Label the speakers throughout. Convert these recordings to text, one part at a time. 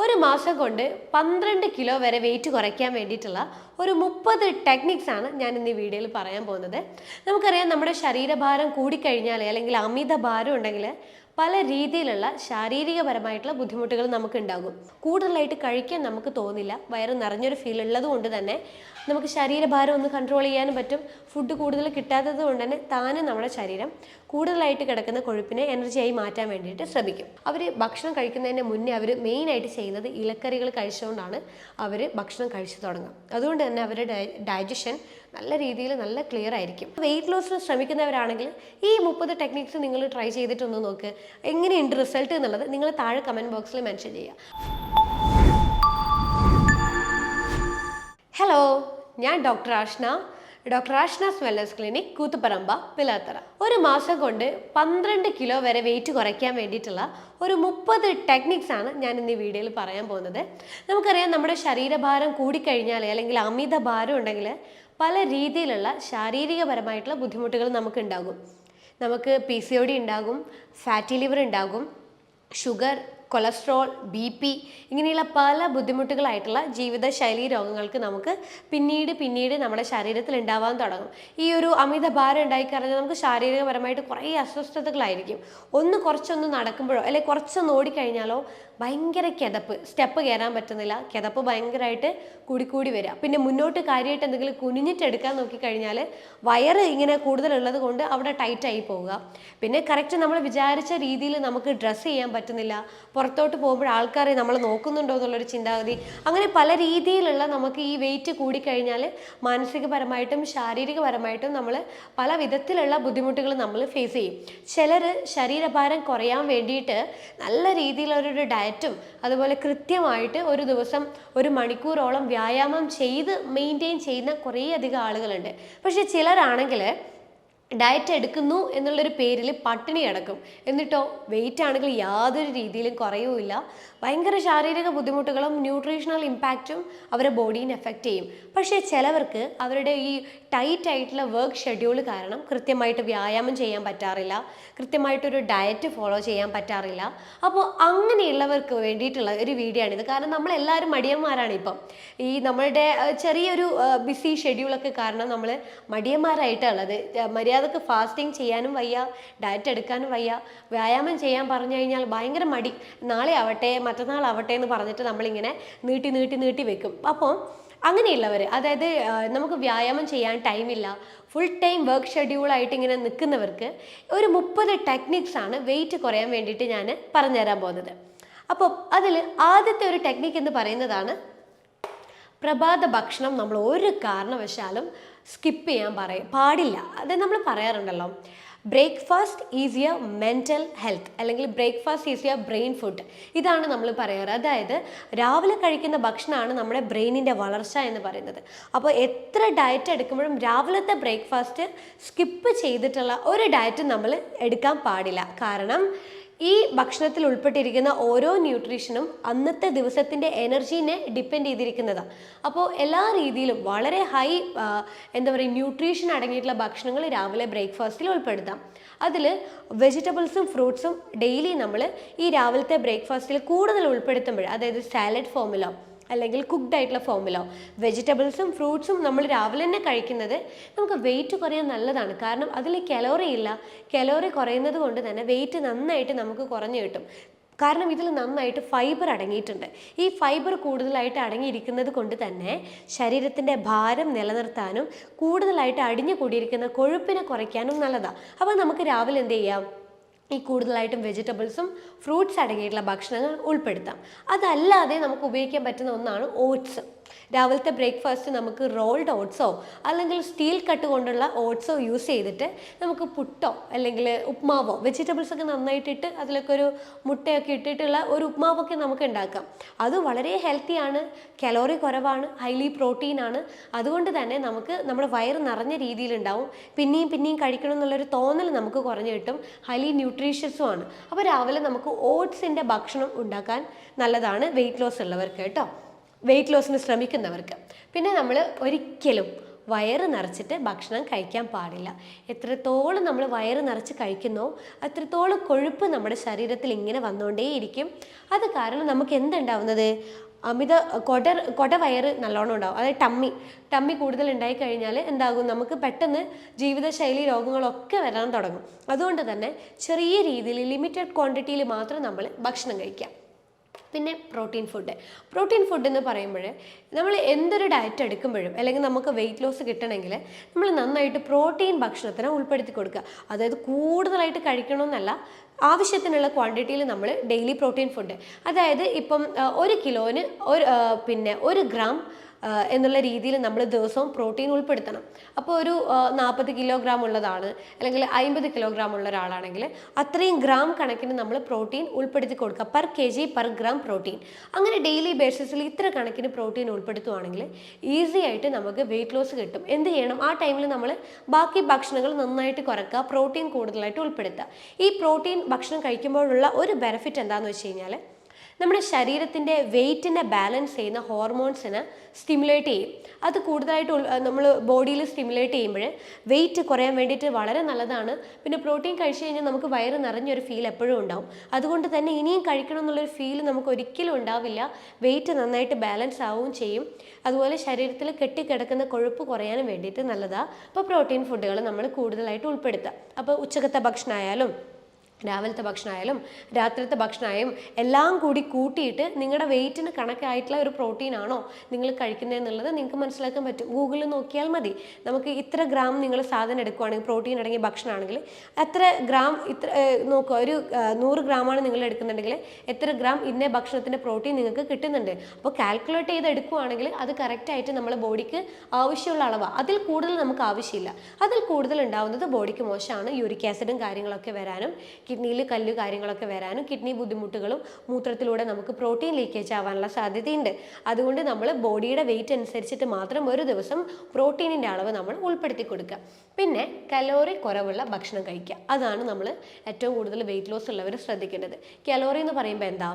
Speaker 1: ഒരു മാസം കൊണ്ട് 12 കിലോ വരെ വെയിറ്റ് കുറയ്ക്കാൻ വേണ്ടിയിട്ടുള്ള ഒരു 30 ടെക്നിക്സ് ആണ് ഞാൻ ഇന്ന് ഈ വീഡിയോയിൽ പറയാൻ പോകുന്നത്. നമുക്കറിയാം, നമ്മുടെ ശരീരഭാരം കൂടിക്കഴിഞ്ഞാൽ അല്ലെങ്കിൽ അമിത ഭാരം ഉണ്ടെങ്കിൽ പല രീതിയിലുള്ള ശാരീരികപരമായിട്ടുള്ള ബുദ്ധിമുട്ടുകൾ നമുക്ക് ഉണ്ടാകും. കൂടുതലായിട്ട് കഴിക്കാൻ നമുക്ക് തോന്നില്ല, വയറ് നിറഞ്ഞൊരു ഫീൽ ഉള്ളത് കൊണ്ട് തന്നെ നമുക്ക് ശരീരഭാരം ഒന്ന് കൺട്രോൾ ചെയ്യാനും പറ്റും. ഫുഡ് കൂടുതൽ കിട്ടാത്തത് കൊണ്ട് തന്നെ താനെ നമ്മുടെ ശരീരം കൂടുതലായിട്ട് കിടക്കുന്ന കൊഴുപ്പിനെ എനർജിയായി മാറ്റാൻ വേണ്ടിയിട്ട് ശ്രമിക്കും. അവർ ഭക്ഷണം കഴിക്കുന്നതിന് മുന്നേ അവർ മെയിനായിട്ട് ചെയ്യുന്നത് ഇലക്കറികൾ കഴിച്ചുകൊണ്ടാണ് അവർ ഭക്ഷണം കഴിച്ചു തുടങ്ങുക. അതുകൊണ്ട് തന്നെ അവരുടെ ഡൈജഷൻ നല്ല രീതിയിൽ നല്ല ക്ലിയർ ആയിരിക്കും. വെയിറ്റ് ലോസിന് ശ്രമിക്കുന്നവരാണെങ്കിൽ ഈ 30 ടെക്നിക്സ് നിങ്ങൾ ട്രൈ ചെയ്തിട്ടൊന്ന് നോക്ക്. എങ്ങനെയുണ്ട് റിസൾട്ട് എന്നുള്ളത് നിങ്ങൾ താഴെ കമൻറ്റ് ബോക്സിൽ മെൻഷൻ ചെയ്യുക. ഹലോ, ഞാൻ doctor Ashna's wellness clinic, Koothuparamba, Pilathara. ഒരു മാസം കൊണ്ട് 12 കിലോ വരെ വെയിറ്റ് കുറയ്ക്കാൻ വേണ്ടിയിട്ടുള്ള ഒരു 30 ടെക്നിക്സ് ആണ് ഞാൻ ഇന്ന് ഈ വീഡിയോയിൽ പറയാൻ പോകുന്നത്. നമുക്കറിയാം, നമ്മുടെ ശരീരഭാരം കൂടിക്കഴിഞ്ഞാൽ അല്ലെങ്കിൽ അമിത ഭാരം ഉണ്ടെങ്കിൽ പല രീതിയിലുള്ള ശാരീരികപരമായിട്ടുള്ള ബുദ്ധിമുട്ടുകൾ നമുക്ക് ഉണ്ടാകും. നമുക്ക് PCOD ഉണ്ടാകും, ഫാറ്റി ലിവർ ഉണ്ടാകും, ഷുഗർ, കൊളസ്ട്രോൾ, BP ഇങ്ങനെയുള്ള പല ബുദ്ധിമുട്ടുകളായിട്ടുള്ള ജീവിതശൈലി രോഗങ്ങൾക്ക് നമുക്ക് പിന്നീട് നമ്മുടെ ശരീരത്തിൽ ഉണ്ടാവാൻ തുടങ്ങും. ഈ ഒരു അമിത ഭാരം ഉണ്ടായിക്കഴിഞ്ഞാൽ നമുക്ക് ശാരീരികപരമായിട്ട് കുറേ അസ്വസ്ഥതകളായിരിക്കും. കുറച്ചൊന്ന് നടക്കുമ്പോഴോ അല്ലെങ്കിൽ കുറച്ചൊന്ന് ഓടിക്കഴിഞ്ഞാലോ ഭയങ്കര കിതപ്പ്, സ്റ്റെപ്പ് കയറാൻ പറ്റുന്നില്ല, കിതപ്പ് ഭയങ്കരമായിട്ട് കൂടി വരിക. പിന്നെ മുന്നോട്ട് കാര്യമായിട്ട് എന്തെങ്കിലും കുനിഞ്ഞിട്ടെടുക്കാൻ നോക്കിക്കഴിഞ്ഞാൽ വയറ് ഇങ്ങനെ കൂടുതലുള്ളത് കൊണ്ട് അവിടെ ടൈറ്റായി പോവുക. പിന്നെ കറക്റ്റ് നമ്മൾ വിചാരിച്ച രീതിയിൽ നമുക്ക് ഡ്രസ്സ് ചെയ്യാൻ പറ്റുന്നില്ല, പുറത്തോട്ട് പോകുമ്പോൾ ആൾക്കാരെ നമ്മൾ നോക്കുന്നുണ്ടോ എന്നുള്ളൊരു ചിന്താഗതി. അങ്ങനെ പല രീതിയിലുള്ള നമുക്ക് ഈ വെയിറ്റ് കൂടിക്കഴിഞ്ഞാൽ മാനസികപരമായിട്ടും ശാരീരികപരമായിട്ടും നമ്മൾ പല വിധത്തിലുള്ള ബുദ്ധിമുട്ടുകൾ നമ്മൾ ഫേസ് ചെയ്യും. ചിലർ ശരീരഭാരം കുറയാൻ വേണ്ടിയിട്ട് നല്ല രീതിയിലൊരു ഡയറ്റും അതുപോലെ കൃത്യമായിട്ട് ഒരു ദിവസം 1 മണിക്കൂറോളം വ്യായാമം ചെയ്ത് മെയിൻറ്റെയിൻ ചെയ്യുന്ന കുറേയധികം ആളുകളുണ്ട്. പക്ഷെ ചിലരാണെങ്കിൽ ഡയറ്റ് എടുക്കുന്നു എന്നുള്ളൊരു പേരിൽ പട്ടിണി കിടക്കും. എന്നിട്ടോ വെയിറ്റ് ആണെങ്കിൽ യാതൊരു രീതിയിലും കുറയുമില്ല. ഭയങ്കര ശാരീരിക ബുദ്ധിമുട്ടുകളും ന്യൂട്രീഷണൽ ഇമ്പാക്റ്റും അവരുടെ ബോഡീനെ എഫക്റ്റ് ചെയ്യും. പക്ഷേ ചിലവർക്ക് അവരുടെ ഈ ടൈറ്റ് ആയിട്ടുള്ള വർക്ക് ഷെഡ്യൂൾ കാരണം കൃത്യമായിട്ട് വ്യായാമം ചെയ്യാൻ പറ്റാറില്ല, കൃത്യമായിട്ടൊരു ഡയറ്റ് ഫോളോ ചെയ്യാൻ പറ്റാറില്ല. അപ്പോൾ അങ്ങനെയുള്ളവർക്ക് വേണ്ടിയിട്ടുള്ള ഒരു വീഡിയോ ആണിത്. കാരണം നമ്മളെല്ലാവരും മടിയന്മാരാണ്. ഇപ്പം ഈ നമ്മളുടെ ചെറിയൊരു ബിസി ഷെഡ്യൂളൊക്കെ കാരണം നമ്മൾ മടിയന്മാരായിട്ടുള്ളത്. മര്യാദക്ക് ഫാസ്റ്റിംഗ് ചെയ്യാനും വയ്യ, ഡയറ്റ് എടുക്കാനും വയ്യ, വ്യായാമം ചെയ്യാൻ പറഞ്ഞു കഴിഞ്ഞാൽ ഭയങ്കര മടി. നാളെ ആവട്ടെ, മറ്റന്നാളാവട്ടെ എന്ന് പറഞ്ഞിട്ട് നമ്മളിങ്ങനെ നീട്ടി വെക്കും. അപ്പോൾ അങ്ങനെയുള്ളവർ, അതായത് നമുക്ക് വ്യായാമം ചെയ്യാൻ ടൈമില്ല, ഫുൾ ടൈം വർക്ക് ഷെഡ്യൂളായിട്ട് ഇങ്ങനെ നിൽക്കുന്നവർക്ക് ഒരു 30 ടെക്നിക്സ് ആണ് വെയിറ്റ് കുറയാൻ വേണ്ടിയിട്ട് ഞാൻ പറഞ്ഞുതരാൻ പോകുന്നത്. അപ്പോൾ അതിൽ ആദ്യത്തെ ഒരു ടെക്നിക്ക് എന്ന് പറയുന്നതാണ് പ്രഭാത ഭക്ഷണം നമ്മൾ ഒരു കാരണവശാലും സ്കിപ്പ് ചെയ്യാൻ പാടില്ല. അത് നമ്മൾ പറയാറുണ്ടല്ലോ, breakfast is your mental health, അല്ലെങ്കിൽ breakfast is your brain food. ഇതാണ് നമ്മൾ പറയാറ്. അതായത് രാവിലെ കഴിക്കുന്ന ഭക്ഷണമാണ് നമ്മുടെ ബ്രെയിനിൻ്റെ വളർച്ച എന്ന് പറയുന്നത്. അപ്പോൾ എത്ര ഡയറ്റ് എടുക്കുമ്പോഴും രാവിലത്തെ ബ്രേക്ക്ഫാസ്റ്റ് സ്കിപ്പ് ചെയ്തിട്ടുള്ള ഒരു ഡയറ്റും നമ്മൾ എടുക്കാൻ പാടില്ല. കാരണം ഈ ഭക്ഷണത്തിൽ ഉൾപ്പെട്ടിരിക്കുന്ന ഓരോ ന്യൂട്രീഷനും അന്നത്തെ ദിവസത്തിൻ്റെ എനർജീനെ ഡിപ്പെൻഡ് ചെയ്തിരിക്കുന്നതാണ്. അപ്പോൾ എല്ലാ രീതിയിലും വളരെ ഹൈ ന്യൂട്രീഷൻ അടങ്ങിയിട്ടുള്ള ഭക്ഷണങ്ങൾ രാവിലെ ബ്രേക്ക്ഫാസ്റ്റിൽ ഉൾപ്പെടുത്താം. അതിൽ വെജിറ്റബിൾസും ഫ്രൂട്ട്സും ഡെയിലി നമ്മൾ ഈ രാവിലത്തെ ബ്രേക്ക്ഫാസ്റ്റിൽ കൂടുതൽ ഉൾപ്പെടുത്തുമ്പോൾ, അതായത് സാലഡ് ഫോമിലോ അല്ലെങ്കിൽ കുക്ക്ഡ് ആയിട്ടുള്ള ഫോമിലോ വെജിറ്റബിൾസും ഫ്രൂട്ട്സും നമ്മൾ രാവിലെ തന്നെ കഴിക്കുന്നത് നമുക്ക് വെയിറ്റ് കുറയാൻ നല്ലതാണ്. കാരണം അതിൽ കലോറി ഇല്ല. കലോറി കുറയുന്നത് കൊണ്ട് തന്നെ വെയിറ്റ് നന്നായിട്ട് നമുക്ക് കുറഞ്ഞു കിട്ടും. കാരണം ഇതിൽ നന്നായിട്ട് ഫൈബർ അടങ്ങിയിട്ടുണ്ട്. ഈ ഫൈബർ കൂടുതലായിട്ട് അടങ്ങിയിരിക്കുന്നത് കൊണ്ട് തന്നെ ശരീരത്തിൻ്റെ ഭാരം നിലനിർത്താനും കൂടുതലായിട്ട് അടിഞ്ഞു കൂടിയിരിക്കുന്ന കൊഴുപ്പിനെ കുറയ്ക്കാനും നല്ലതാണ്. അപ്പോൾ നമുക്ക് രാവിലെ എന്ത് ചെയ്യാം, ഈ കൂടുതലായിട്ടും വെജിറ്റബിൾസും ഫ്രൂട്ട്സ് അടങ്ങിയിട്ടുള്ള ഭക്ഷണങ്ങൾ ഉൾപ്പെടുത്താം. അതല്ലാതെ നമുക്ക് ഉപയോഗിക്കാൻ പറ്റുന്ന ഒന്നാണ് ഓട്സ്. രാവിലത്തെ ബ്രേക്ക്ഫാസ്റ്റ് നമുക്ക് റോൾഡ് ഓട്സോ അല്ലെങ്കിൽ സ്റ്റീൽ കട്ട് കൊണ്ടുള്ള ഓട്സോ യൂസ് ചെയ്തിട്ട് നമുക്ക് പുട്ടോ അല്ലെങ്കിൽ ഉപ്മാവോ, വെജിറ്റബിൾസ് ഒക്കെ നന്നായിട്ടിട്ട് അതിലൊക്കെ ഒരു മുട്ടയൊക്കെ ഇട്ടിട്ടുള്ള ഒരു ഉപ്മാവൊക്കെ നമുക്ക് ഉണ്ടാക്കാം. അത് വളരെ ഹെൽത്തിയാണ്, കലോറി കുറവാണ്, ഹൈലി പ്രോട്ടീനാണ്. അതുകൊണ്ട് തന്നെ നമുക്ക് നമ്മുടെ വയറ് നിറഞ്ഞ രീതിയിലുണ്ടാവും. പിന്നെയും കഴിക്കണം എന്നുള്ളൊരു തോന്നൽ നമുക്ക് കുറഞ്ഞു കിട്ടും. ഹൈലി ന്യൂട്രീഷ്യസും ആണ്. അപ്പോൾ രാവിലെ നമുക്ക് ഓട്സിൻ്റെ ഭക്ഷണം ഉണ്ടാക്കാൻ നല്ലതാണ് വെയിറ്റ് ലോസ് ഉള്ളവർക്ക് കേട്ടോ, വെയിറ്റ് ലോസിന് ശ്രമിക്കുന്നവർക്ക്. പിന്നെ നമ്മൾ ഒരിക്കലും വയറ് നിറച്ചിട്ട് ഭക്ഷണം കഴിക്കാൻ പാടില്ല. എത്രത്തോളം നമ്മൾ വയറ് നിറച്ച് കഴിക്കുന്നോ അത്രത്തോളം കൊഴുപ്പ് നമ്മുടെ ശരീരത്തിൽ ഇങ്ങനെ വന്നുകൊണ്ടേയിരിക്കും. അത് കാരണം നമുക്ക് എന്തുണ്ടാവുന്നത്, അമിത കൊടവയറ് നല്ലോണം ഉണ്ടാവും. അതായത് ടമ്മി കൂടുതൽ ഉണ്ടായി കഴിഞ്ഞാൽ എന്താകും, നമുക്ക് പെട്ടെന്ന് ജീവിതശൈലി രോഗങ്ങളൊക്കെ വരാൻ തുടങ്ങും. അതുകൊണ്ട് തന്നെ ചെറിയ രീതിയിൽ ലിമിറ്റഡ് ക്വാണ്ടിറ്റിയിൽ മാത്രം നമ്മൾ ഭക്ഷണം കഴിക്കാം. പിന്നെ പ്രോട്ടീൻ ഫുഡ് എന്ന് പറയുമ്പോൾ നമ്മൾ എന്തൊരു ഡയറ്റ് എടുക്കുമ്പോഴും അല്ലെങ്കിൽ നമുക്ക് വെയിറ്റ് ലോസ് കിട്ടണമെങ്കിൽ നമ്മൾ നന്നായിട്ട് പ്രോട്ടീൻ ഭക്ഷണത്തിന് ഉൾപ്പെടുത്തി കൊടുക്കുക. അതായത് കൂടുതലായിട്ട് കഴിക്കണമെന്നല്ല, ആവശ്യത്തിനുള്ള ക്വാണ്ടിറ്റിയിൽ നമ്മൾ ഡെയിലി പ്രോട്ടീൻ ഫുഡ്, അതായത് ഇപ്പം 1 കിലോന് 1 ഗ്രാം എന്നുള്ള രീതിയിൽ നമ്മൾ ദിവസവും പ്രോട്ടീൻ ഉൾപ്പെടുത്തണം. അപ്പോൾ ഒരു 40 കിലോഗ്രാം ഉള്ളതാണ് അല്ലെങ്കിൽ 50 കിലോഗ്രാം ഉള്ള ഒരാളാണെങ്കിൽ അത്രയും ഗ്രാം കണക്കിന് നമ്മൾ പ്രോട്ടീൻ ഉൾപ്പെടുത്തി കൊടുക്കുക, per kg per gram protein. അങ്ങനെ ഡെയിലി ബേസിസിൽ ഇത്ര കണക്കിന് പ്രോട്ടീൻ ഉൾപ്പെടുത്തുവാണെങ്കിൽ ഈസി ആയിട്ട് നമുക്ക് വെയിറ്റ് ലോസ് കിട്ടും. എന്ത് ചെയ്യണം, ആ ടൈമിൽ നമ്മൾ ബാക്കി ഭക്ഷണങ്ങൾ നന്നായിട്ട് കുറയ്ക്കുക, പ്രോട്ടീൻ കൂടുതലായിട്ട് ഉൾപ്പെടുത്തുക. ഈ പ്രോട്ടീൻ ഭക്ഷണം കഴിക്കുമ്പോഴുള്ള ഒരു ബെനിഫിറ്റ് എന്താണെന്ന് വെച്ച് കഴിഞ്ഞാൽ നമ്മുടെ ശരീരത്തിൻ്റെ വെയിറ്റിനെ ബാലൻസ് ചെയ്യുന്ന ഹോർമോൺസിനെ സ്റ്റിമുലേറ്റ് ചെയ്യും. അത് കൂടുതലായിട്ട് നമ്മൾ ബോഡിയിൽ സ്റ്റിമുലേറ്റ് ചെയ്യുമ്പോൾ വെയിറ്റ് കുറയാൻ വേണ്ടിയിട്ട് വളരെ നല്ലതാണ്. പിന്നെ പ്രോട്ടീൻ കഴിച്ചു കഴിഞ്ഞാൽ നമുക്ക് വയറ് നിറഞ്ഞൊരു ഫീൽ എപ്പോഴും ഉണ്ടാവും. അതുകൊണ്ട് തന്നെ ഇനിയും കഴിക്കണം എന്നുള്ളൊരു ഫീൽ നമുക്ക് ഒരിക്കലും ഉണ്ടാവില്ല. വെയിറ്റ് നന്നായിട്ട് ബാലൻസ് ആവുകയും ചെയ്യും. അതുപോലെ ശരീരത്തിൽ കെട്ടിക്കിടക്കുന്ന കൊഴുപ്പ് കുറയാനും വേണ്ടിയിട്ട് നല്ലതാണ്. അപ്പോൾ പ്രോട്ടീൻ ഫുഡുകൾ നമ്മൾ കൂടുതലായിട്ട് ഉൾപ്പെടുത്തുക. അപ്പോൾ ഉച്ചക്കത്തെ ഭക്ഷണമായാലും രാവിലത്തെ ഭക്ഷണമായാലും രാത്രിത്തെ ഭക്ഷണമായും എല്ലാം കൂടി കൂട്ടിയിട്ട് നിങ്ങളുടെ വെയിറ്റിന് കണക്കായിട്ടുള്ള ഒരു പ്രോട്ടീനാണോ നിങ്ങൾ കഴിക്കുന്നതെന്നുള്ളത് നിങ്ങൾക്ക് മനസ്സിലാക്കാൻ പറ്റും. ഗൂഗിളിൽ നോക്കിയാൽ മതി. നമുക്ക് ഇത്ര ഗ്രാം നിങ്ങൾ സാധനം എടുക്കുകയാണെങ്കിൽ, പ്രോട്ടീൻ അടങ്ങിയ ഭക്ഷണമാണെങ്കിൽ എത്ര ഗ്രാം നോക്കുക, ഒരു 100 ഗ്രാമാണ് നിങ്ങൾ എടുക്കുന്നുണ്ടെങ്കിൽ എത്ര ഗ്രാം ഇന്ന ഭക്ഷണത്തിൻ്റെ പ്രോട്ടീൻ നിങ്ങൾക്ക് കിട്ടുന്നുണ്ട്. അപ്പോൾ കാൽക്കുലേറ്റ് ചെയ്ത് എടുക്കുകയാണെങ്കിൽ അത് കറക്റ്റായിട്ട് നമ്മളെ ബോഡിക്ക് ആവശ്യമുള്ള അളവാണ്. അതിൽ കൂടുതൽ നമുക്ക് ആവശ്യമില്ല. അതിൽ കൂടുതൽ ഉണ്ടാവുന്നത് ബോഡിക്ക് മോശമാണ്. യൂറിക് ആസിഡും കാര്യങ്ങളൊക്കെ വരാനും കിഡ്നിയിൽ കല്ല് കാര്യങ്ങളൊക്കെ വരാനും കിഡ്നി ബുദ്ധിമുട്ടുകളും മൂത്രത്തിലൂടെ നമുക്ക് പ്രോട്ടീൻ ലീക്കേജ് ആവാനുള്ള സാധ്യതയുണ്ട്. അതുകൊണ്ട് നമ്മൾ ബോഡിയുടെ വെയിറ്റ് അനുസരിച്ചിട്ട് മാത്രം ഒരു ദിവസം പ്രോട്ടീനിൻ്റെ അളവ് നമ്മൾ ഉൾപ്പെടുത്തി കൊടുക്കുക. പിന്നെ കലോറി കുറവുള്ള ഭക്ഷണം കഴിക്കുക. അതാണ് നമ്മൾ ഏറ്റവും കൂടുതൽ വെയിറ്റ് ലോസ് ഉള്ളവർ ശ്രദ്ധിക്കേണ്ടത്. കലോറി എന്ന് പറയുമ്പോൾ എന്താ,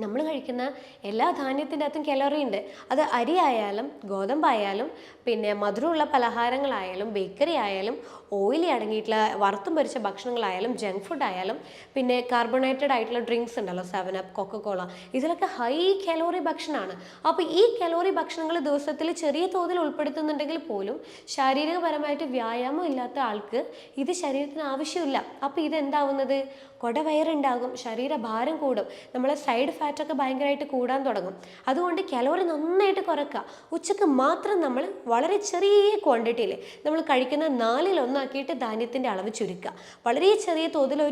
Speaker 1: നമ്മൾ കഴിക്കുന്ന എല്ലാ ധാന്യത്തിൻ്റെ അകത്തും കലോറി ഉണ്ട്. അത് അരി ആയാലും ഗോതമ്പായാലും പിന്നെ മധുരമുള്ള പലഹാരങ്ങളായാലും ബേക്കറി ആയാലും ഓയിലി അടങ്ങിയിട്ടുള്ള വറുത്തും പൊരിച്ച ഭക്ഷണങ്ങളായാലും ജങ്ക് ഫുഡ് ആയാലും പിന്നെ കാർബണേറ്റഡ് ആയിട്ടുള്ള ഡ്രിങ്ക്സ് ഉണ്ടല്ലോ, 7up, കൊക്കക്കോള, ഇതിലൊക്കെ ഹൈ കലോറി ഭക്ഷണമാണ്. അപ്പോൾ ഈ കലോറി ഭക്ഷണങ്ങൾ ദിവസത്തിൽ ചെറിയ തോതിൽ ഉൾപ്പെടുത്തുന്നുണ്ടെങ്കിൽ പോലും ശാരീരികപരമായിട്ട് വ്യായാമം ഇല്ലാത്ത ആൾക്ക് ഇത് ശരീരത്തിന് ആവശ്യമില്ല. അപ്പോൾ ഇതെന്താവുന്നത്, കൊടവയറുണ്ടാകും, ശരീരഭാരം കൂടും, നമ്മളെ സൈഡ് ഫാറ്റൊക്കെ ഭയങ്കരമായിട്ട് കൂടാൻ തുടങ്ങും. അതുകൊണ്ട് കലോറി നന്നായിട്ട് കുറയ്ക്കുക. ഉച്ചക്ക് മാത്രം നമ്മൾ വളരെ ചെറിയ ക്വാണ്ടിറ്റിയിൽ നമ്മൾ കഴിക്കുന്ന 1/4 ധാന്യത്തിൻ്റെ അളവ് ചുരുക്കുക. വളരെ ചെറിയ തോതിൽ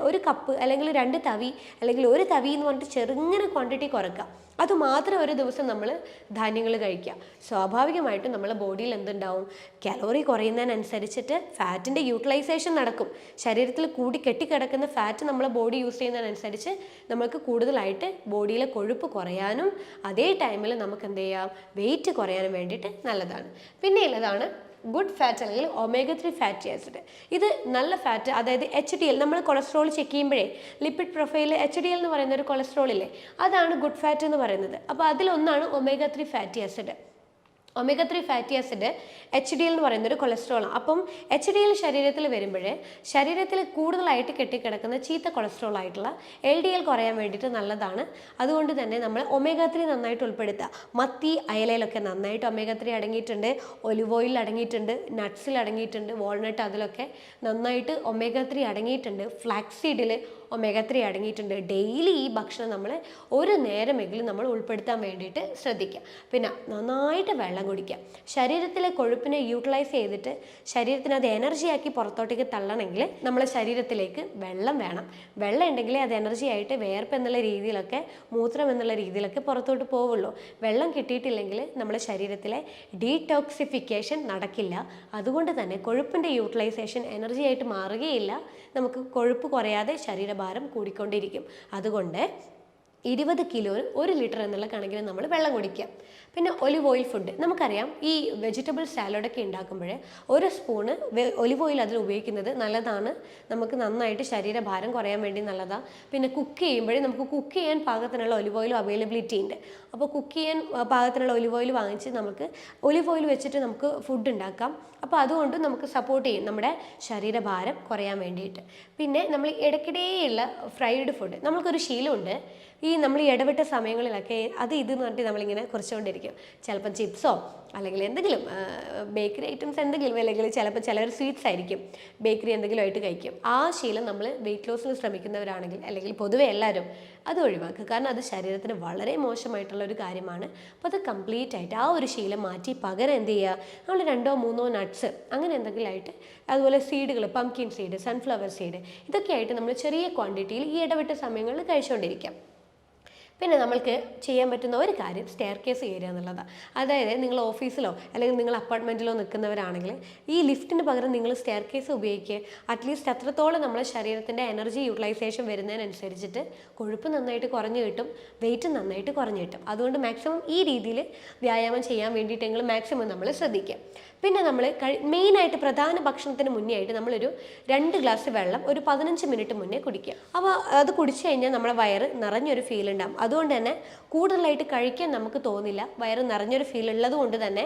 Speaker 1: ഒരു കപ്പ് അല്ലെങ്കിൽ 2 തവി അല്ലെങ്കിൽ 1 തവി എന്ന് പറഞ്ഞിട്ട് ചെറുങ്ങനെ ക്വാണ്ടിറ്റി കുറയ്ക്കുക. അതുമാത്രം ഒരു ദിവസം നമ്മൾ ധാന്യങ്ങൾ കഴിക്കുക. സ്വാഭാവികമായിട്ടും നമ്മളെ ബോഡിയിൽ എന്തുണ്ടാവും, കലോറി കുറയുന്നതിനനുസരിച്ചിട്ട് ഫാറ്റിൻ്റെ യൂട്ടിലൈസേഷൻ നടക്കും. ശരീരത്തിൽ കൂടി കെട്ടിക്കിടക്കുന്ന ഫാറ്റ് നമ്മളെ ബോഡി യൂസ് ചെയ്യുന്നതിനനുസരിച്ച് നമുക്ക് കൂടുതലായിട്ട് ബോഡിയിലെ കൊഴുപ്പ് കുറയാനും അതേ ടൈമിൽ നമുക്ക് എന്ത് ചെയ്യാം, വെയിറ്റ് കുറയാനും വേണ്ടിയിട്ട് നല്ലതാണ്. പിന്നെ ഉള്ളതാണ് ഗുഡ് ഫാറ്റ് അല്ലെങ്കിൽ omega-3 ഫാറ്റി ആസിഡ്. ഇത് നല്ല ഫാറ്റ്, അതായത് HDL, നമ്മൾ കൊളസ്ട്രോൾ ചെക്ക് ചെയ്യുമ്പോഴേ ലിപ്പിഡ് പ്രൊഫൈലിൽ HDL എന്ന് പറയുന്ന ഒരു കൊളസ്ട്രോൾ ഇല്ലേ, അതാണ് ഗുഡ് ഫാറ്റ് എന്ന് പറയുന്നത്. അപ്പോൾ അതിലൊന്നാണ് omega-3 fatty acid. omega-3 fatty acid HDL എന്ന് പറയുന്ന ഒരു കൊളസ്ട്രോളാണ്. അപ്പം HDL ശരീരത്തിൽ വരുമ്പോൾ ശരീരത്തിൽ കൂടുതലായിട്ട് കെട്ടിക്കിടക്കുന്ന ചീത്ത കൊളസ്ട്രോൾ ആയിട്ടുള്ള LDL കുറയാൻ വേണ്ടിയിട്ട് നല്ലതാണ്. അതുകൊണ്ട് തന്നെ നമ്മൾ omega-3 നന്നായിട്ട് ഉൾപ്പെടുത്തുക. മത്തി അയലയിലൊക്കെ നന്നായിട്ട് omega-3 അടങ്ങിയിട്ടുണ്ട്, ഒലിവ് ഓയിലിൽ അടങ്ങിയിട്ടുണ്ട്, നട്ട്സിൽ അടങ്ങിയിട്ടുണ്ട്, വാൾനട്ട് അതിലൊക്കെ നന്നായിട്ട് omega-3 അടങ്ങിയിട്ടുണ്ട്, ഫ്ലാക്സീഡിൽ omega-3 അടങ്ങിയിട്ടുണ്ട്. ഡെയിലി ഈ ഭക്ഷണം നമ്മൾ ഒരു നേരമെങ്കിലും നമ്മൾ ഉൾപ്പെടുത്താൻ വേണ്ടിയിട്ട് ശ്രദ്ധിക്കുക. പിന്നെ നന്നായിട്ട് വെള്ളം കുടിക്കുക. ശരീരത്തിലെ കൊഴുപ്പിനെ യൂട്ടിലൈസ് ചെയ്തിട്ട് ശരീരത്തിന് അത് എനർജിയാക്കി പുറത്തോട്ടേക്ക് തള്ളണമെങ്കിൽ നമ്മളെ ശരീരത്തിലേക്ക് വെള്ളം വേണം. വെള്ളം ഉണ്ടെങ്കിലേ അത് എനർജി ആയിട്ട് വേർപ്പ് എന്നുള്ള രീതിയിലൊക്കെ മൂത്രം എന്നുള്ള രീതിയിലൊക്കെ പുറത്തോട്ട് പോവുള്ളൂ. വെള്ളം കിട്ടിയിട്ടില്ലെങ്കിൽ നമ്മളെ ശരീരത്തിലെ ഡീടോക്സിഫിക്കേഷൻ നടക്കില്ല. അതുകൊണ്ട് തന്നെ കൊഴുപ്പിൻ്റെ യൂട്ടിലൈസേഷൻ എനർജി ആയിട്ട് മാറുകയില്ല. നമുക്ക് കൊഴുപ്പ് കുറയാതെ ശരീരഭാരം കൂടിക്കൊണ്ടിരിക്കും. അതുകൊണ്ട് 20 കിലോന് 1 ലിറ്റർ എന്നുള്ള കണക്കിന് നമ്മൾ വെള്ളം കുടിക്കുക. പിന്നെ ഒലിവ് ഓയിൽ ഫുഡ് നമുക്കറിയാം. ഈ വെജിറ്റബിൾ സാലഡൊക്കെ ഉണ്ടാക്കുമ്പോൾ ഒരു സ്പൂണ് ഒലിവ് ഓയിൽ അതിൽ ഉപയോഗിക്കുന്നത് നല്ലതാണ്. നമുക്ക് നന്നായിട്ട് ശരീരഭാരം കുറയാൻ വേണ്ടി നല്ലതാണ്. പിന്നെ കുക്ക് ചെയ്യുമ്പോഴേ നമുക്ക് കുക്ക് ചെയ്യാൻ പാകത്തിനുള്ള ഒലിവ് ഓയിൽ അവൈലബിലിറ്റി ഉണ്ട്. അപ്പോൾ കുക്ക് ചെയ്യാൻ പാകത്തിനുള്ള ഒലിവ് ഓയിൽ വാങ്ങിച്ച് നമുക്ക് ഒലിവ് ഓയിൽ വെച്ചിട്ട് നമുക്ക് ഫുഡ് ഉണ്ടാക്കാം. അപ്പോൾ അതുകൊണ്ട് നമുക്ക് സപ്പോർട്ട് ചെയ്യും നമ്മുടെ ശരീരഭാരം കുറയാൻ വേണ്ടിയിട്ട്. പിന്നെ നമ്മൾ ഇടയ്ക്കിടെയുള്ള ഫ്രൈഡ് ഫുഡ് നമുക്കൊരു ശീലമുണ്ട്. ഈ നമ്മൾ ഇടവിട്ട സമയങ്ങളിലൊക്കെ അത് ഇതെന്ന് പറഞ്ഞിട്ട് നമ്മളിങ്ങനെ കുറച്ചുകൊണ്ടിരിക്കും. ചിലപ്പം ചിപ്സോ അല്ലെങ്കിൽ എന്തെങ്കിലും ബേക്കറി ഐറ്റംസ് എന്തെങ്കിലും, അല്ലെങ്കിൽ ചിലപ്പോൾ ചിലർ സ്വീറ്റ്സ് ആയിരിക്കും, ബേക്കറി എന്തെങ്കിലും ആയിട്ട് കഴിക്കും. ആ ശീലം നമ്മൾ വെയിറ്റ് ലോസിന് ശ്രമിക്കുന്നവരാണെങ്കിൽ അല്ലെങ്കിൽ പൊതുവെ എല്ലാവരും അത് ഒഴിവാക്കുക. കാരണം അത് ശരീരത്തിന് വളരെ മോശമായിട്ടുള്ള ഒരു കാര്യമാണ്. അപ്പോൾ അത് കംപ്ലീറ്റ് ആയിട്ട് ആ ഒരു ശീലം മാറ്റി പകരം എന്ത് ചെയ്യുക, നമ്മൾ 2-3 നട്ട്സ് അങ്ങനെ എന്തെങ്കിലും ആയിട്ട്, അതുപോലെ സീഡുകൾ, പംകിൻ സീഡ്, സൺഫ്ലവർ സീഡ്, ഇതൊക്കെ ആയിട്ട് നമ്മൾ ചെറിയ ക്വാണ്ടിറ്റിയിൽ ഈ ഇടവിട്ട സമയങ്ങളിൽ കഴിച്ചുകൊണ്ടിരിക്കാം. പിന്നെ നമ്മൾക്ക് ചെയ്യാൻ പറ്റുന്ന ഒരു കാര്യം സ്റ്റെയർ കേസ് കയറുക എന്നുള്ളതാണ്. അതായത് നിങ്ങൾ ഓഫീസിലോ അല്ലെങ്കിൽ നിങ്ങൾ അപ്പാർട്ട്മെൻറ്റിലോ നിൽക്കുന്നവരാണെങ്കിൽ ഈ ലിഫ്റ്റിന് പകരം നിങ്ങൾ സ്റ്റെയർ കേസ് ഉപയോഗിക്കുക. അറ്റ്ലീസ്റ്റ് അത്രത്തോളം നമ്മളെ ശരീരത്തിൻ്റെ എനർജി യൂട്ടിലൈസേഷൻ വരുന്നതിനനുസരിച്ചിട്ട് കൊഴുപ്പ് നന്നായിട്ട് കുറഞ്ഞു കിട്ടും, വെയിറ്റ് നന്നായിട്ട് കുറഞ്ഞു കിട്ടും. അതുകൊണ്ട് മാക്സിമം ഈ രീതിയിൽ വ്യായാമം ചെയ്യാൻ വേണ്ടിയിട്ടെങ്കിലും മാക്സിമം നമ്മൾ ശ്രദ്ധിക്കുക. പിന്നെ നമ്മൾ മെയിനായിട്ട് പ്രധാന ഭക്ഷണത്തിന് മുന്നേ ആയിട്ട് നമ്മളൊരു 2 ഗ്ലാസ് വെള്ളം ഒരു 15 മിനിറ്റ് മുന്നേ കുടിക്കുക. അപ്പോൾ അത് കുടിച്ചു കഴിഞ്ഞാൽ നമ്മുടെ വയറ് നിറഞ്ഞൊരു ഫീൽ ഉണ്ടാകും. അതുകൊണ്ട് തന്നെ കൂടുതലായിട്ട് കഴിക്കാൻ നമുക്ക് തോന്നില്ല. വയറ് നിറഞ്ഞൊരു ഫീൽ ഉള്ളത് കൊണ്ട് തന്നെ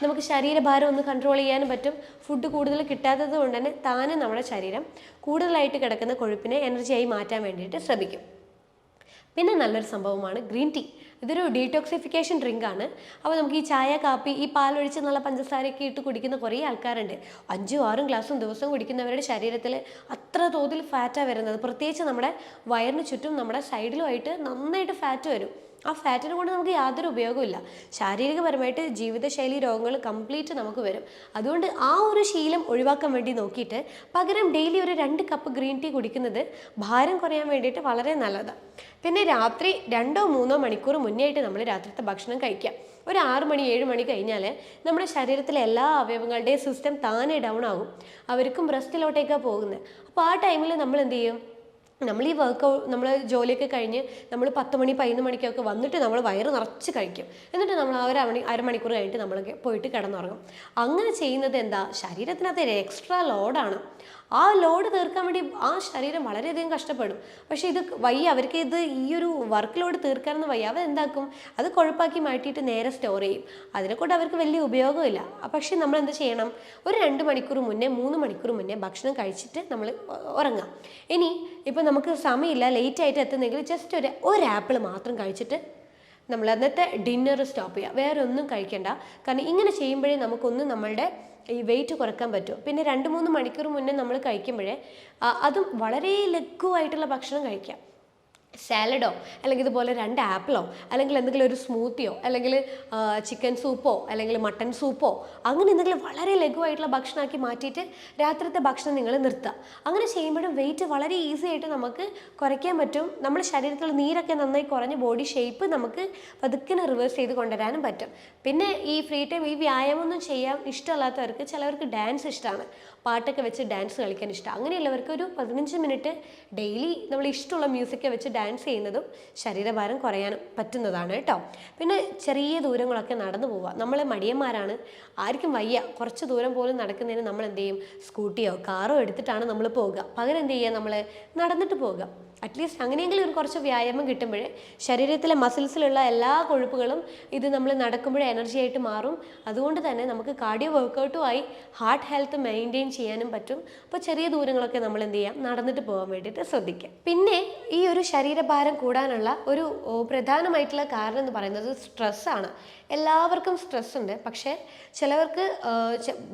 Speaker 1: നമുക്ക് ശരീരഭാരം ഒന്ന് കൺട്രോൾ ചെയ്യാനും പറ്റും. ഫുഡ് കൂടുതൽ കിട്ടാത്തത് കൊണ്ട് തന്നെ താനെ നമ്മുടെ ശരീരം കൂടുതലായിട്ട് കിടക്കുന്ന കൊഴുപ്പിനെ എനർജിയായി മാറ്റാൻ വേണ്ടിയിട്ട് ശ്രമിക്കും. പിന്നെ നല്ലൊരു സംഭവമാണ് ഗ്രീൻ ടീ. ഇതൊരു ഡീടോക്സിഫിക്കേഷൻ ഡ്രിങ്കാണ്. അപ്പോൾ നമുക്ക് ഈ ചായ, കാപ്പി, ഈ പാലൊഴിച്ച് നല്ല പഞ്ചസാരയൊക്കെ ഇട്ട് കുടിക്കുന്ന കുറേ ആൾക്കാരുണ്ട്. 5-6 ഗ്ലാസും ദിവസം കുടിക്കുന്നവരുടെ ശരീരത്തിൽ അത്ര തോതിൽ ഫാറ്റാണ് വരുന്നത്. പ്രത്യേകിച്ച് നമ്മുടെ വയറിന് ചുറ്റും നമ്മുടെ സൈഡിലുമായിട്ട് നന്നായിട്ട് ഫാറ്റ് വരും. ആ ഫാറ്റിനെ കൊണ്ട് നമുക്ക് യാതൊരു ഉപയോഗമില്ല. ശാരീരികപരമായിട്ട് ജീവിതശൈലി രോഗങ്ങൾ കംപ്ലീറ്റ് നമുക്ക് വരും. അതുകൊണ്ട് ആ ഒരു ശീലം ഒഴിവാക്കാൻ വേണ്ടി നോക്കിയിട്ട് പകരം ഡെയിലി ഒരു 2 കപ്പ് ഗ്രീൻ ടീ കുടിക്കുന്നത് ഭാരം കുറയാൻ വേണ്ടിയിട്ട് വളരെ നല്ലതാണ്. പിന്നെ രാത്രി 2-3 മണിക്കൂർ മുന്നേ ആയിട്ട് നമ്മൾ രാത്രിത്തെ ഭക്ഷണം കഴിക്കാം. ഒരു 6 മണി 7 മണി കഴിഞ്ഞാൽ നമ്മുടെ ശരീരത്തിലെ എല്ലാ അവയവങ്ങളുടെയും സിസ്റ്റം താനെ ഡൗൺ ആകും. അവർക്കും റെസ്റ്റിലോട്ടേക്കാണ് പോകുന്നത്. അപ്പോൾ ആ ടൈമിൽ നമ്മൾ എന്ത് ചെയ്യും, നമ്മൾ ഈ നമ്മൾ ജോലിയൊക്കെ കഴിഞ്ഞ് നമ്മൾ 10 മണി 11 മണിക്കൊക്കെ വന്നിട്ട് നമ്മൾ വയറ് നിറച്ച് കഴിക്കും. എന്നിട്ട് നമ്മൾ ആ ഒരു അരമണിക്കൂർ കഴിഞ്ഞിട്ട് നമ്മൾ പോയിട്ട് കിടന്നുറങ്ങും. അങ്ങനെ ചെയ്യുന്നത് എന്താ, ശരീരത്തിനകത്ത് എക്സ്ട്രാ ലോഡാണ്. ആ ലോഡ് തീർക്കാൻ വേണ്ടി ആ ശരീരം വളരെയധികം കഷ്ടപ്പെടും. പക്ഷേ ഇത് വയ്യ, അവർക്ക് ഈ ഒരു വർക്ക് ലോഡ് തീർക്കാനൊന്നും വയ്യ. അവർ എന്താക്കും, അത് കൊഴുപ്പാക്കി മാറ്റിയിട്ട് നേരെ സ്റ്റോർ ചെയ്യും. അതിനെക്കൊണ്ട് അവർക്ക് വലിയ ഉപയോഗമില്ല. പക്ഷേ നമ്മൾ എന്ത് ചെയ്യണം, ഒരു 2 മണിക്കൂർ മുന്നേ 3 മണിക്കൂർ മുന്നേ ഭക്ഷണം കഴിച്ചിട്ട് നമ്മൾ ഉറങ്ങാം. ഇനി ഇപ്പം നമുക്ക് സമയമില്ല, ലേറ്റ് ആയിട്ട് എത്തുന്നെങ്കിൽ ജസ്റ്റ് ഒരു ആപ്പിൾ മാത്രം കഴിച്ചിട്ട് നമ്മൾ അന്നത്തെ ഡിന്നർ സ്റ്റോപ്പ് ചെയ്യുക. വേറെ ഒന്നും കഴിക്കേണ്ട. കാരണം ഇങ്ങനെ ചെയ്യുമ്പോഴേ നമുക്കൊന്നും നമ്മളുടെ ഈ വെയിറ്റ് കുറക്കാൻ പറ്റും. പിന്നെ 2-3 മണിക്കൂർ മുന്നേ നമ്മൾ കഴിക്കുമ്പോഴേ അതും വളരെ ലഘുവായിട്ടുള്ള ഭക്ഷണം കഴിക്കാം. സാലഡോ അല്ലെങ്കിൽ ഇതുപോലെ 2 ആപ്പിളോ അല്ലെങ്കിൽ എന്തെങ്കിലും ഒരു സ്മൂത്തിയോ അല്ലെങ്കിൽ ചിക്കൻ സൂപ്പോ അല്ലെങ്കിൽ മട്ടൻ സൂപ്പോ അങ്ങനെ എന്തെങ്കിലും വളരെ ലഘുവായിട്ടുള്ള ഭക്ഷണമാക്കി മാറ്റിയിട്ട് രാത്രിത്തെ ഭക്ഷണം നിങ്ങൾ നിർത്തുക. അങ്ങനെ ചെയ്യുമ്പോഴും വെയിറ്റ് വളരെ ഈസി ആയിട്ട് നമുക്ക് കുറയ്ക്കാൻ പറ്റും. നമ്മുടെ ശരീരത്തിൽ നീരൊക്കെ നന്നായി കുറഞ്ഞ് ബോഡി ഷേപ്പ് നമുക്ക് പതുക്കെ റിവേഴ്സ് ചെയ്ത് കൊണ്ടുവരാനും പറ്റും. പിന്നെ ഈ ഫ്രീ ടൈം ഈ വ്യായാമമൊന്നും ചെയ്യാൻ ഇഷ്ടമല്ലാത്തവർക്ക് ചിലവർക്ക് ഡാൻസ് ഇഷ്ടമാണ്, പാട്ടൊക്കെ വെച്ച് ഡാൻസ് കളിക്കാൻ ഇഷ്ടം. അങ്ങനെയുള്ളവർക്ക് ഒരു 15 മിനിറ്റ് ഡെയിലി നമ്മൾ ഇഷ്ടമുള്ള മ്യൂസിക് വെച്ച് ഡാൻസ് ചെയ്യുന്നതും ശരീരഭാരം കുറയാൻ പറ്റുന്നതാണ് കേട്ടോ. പിന്നെ ചെറിയ ദൂരങ്ങളൊക്കെ നടന്നു പോവുക. നമ്മൾ മടിയന്മാരാണ്, ആർക്കും വയ്യ, കുറച്ച് ദൂരം പോലും നടക്കുന്നതിന് നമ്മൾ എന്ത് ചെയ്യും, സ്കൂട്ടിയോ കാറോ എടുത്തിട്ടാണ് നമ്മൾ പോകുക. പകരം എന്ത് ചെയ്യുക, നമ്മൾ നടന്നിട്ട് പോകുക. അറ്റ്ലീസ്റ്റ് അങ്ങനെയെങ്കിലും ഒരു കുറച്ച് വ്യായാമം കിട്ടുമ്പോഴേ ശരീരത്തിലെ മസിൽസിലുള്ള എല്ലാ കൊഴുപ്പുകളും ഇത് നമ്മൾ നടക്കുമ്പോഴേ എനർജി ആയിട്ട് മാറും. അതുകൊണ്ട് തന്നെ നമുക്ക് കാർഡിയോ വർക്കൗട്ടും ആയി ഹാർട്ട് ഹെൽത്ത് മെയിൻറ്റെയിൻ ചെയ്യാനും പറ്റും. അപ്പോൾ ചെറിയ ദൂരങ്ങളൊക്കെ നമ്മൾ എന്ത് ചെയ്യാം, നടന്നിട്ട് പോകാൻ വേണ്ടിയിട്ട് ശ്രദ്ധിക്കാം. പിന്നെ ഈ ഒരു ശരീരഭാരം കൂടാനുള്ള ഒരു പ്രധാനമായിട്ടുള്ള കാരണം എന്ന് പറയുന്നത് സ്ട്രെസ്സാണ്. എല്ലാവർക്കും സ്ട്രെസ് ഉണ്ട്, പക്ഷേ ചിലവർക്ക്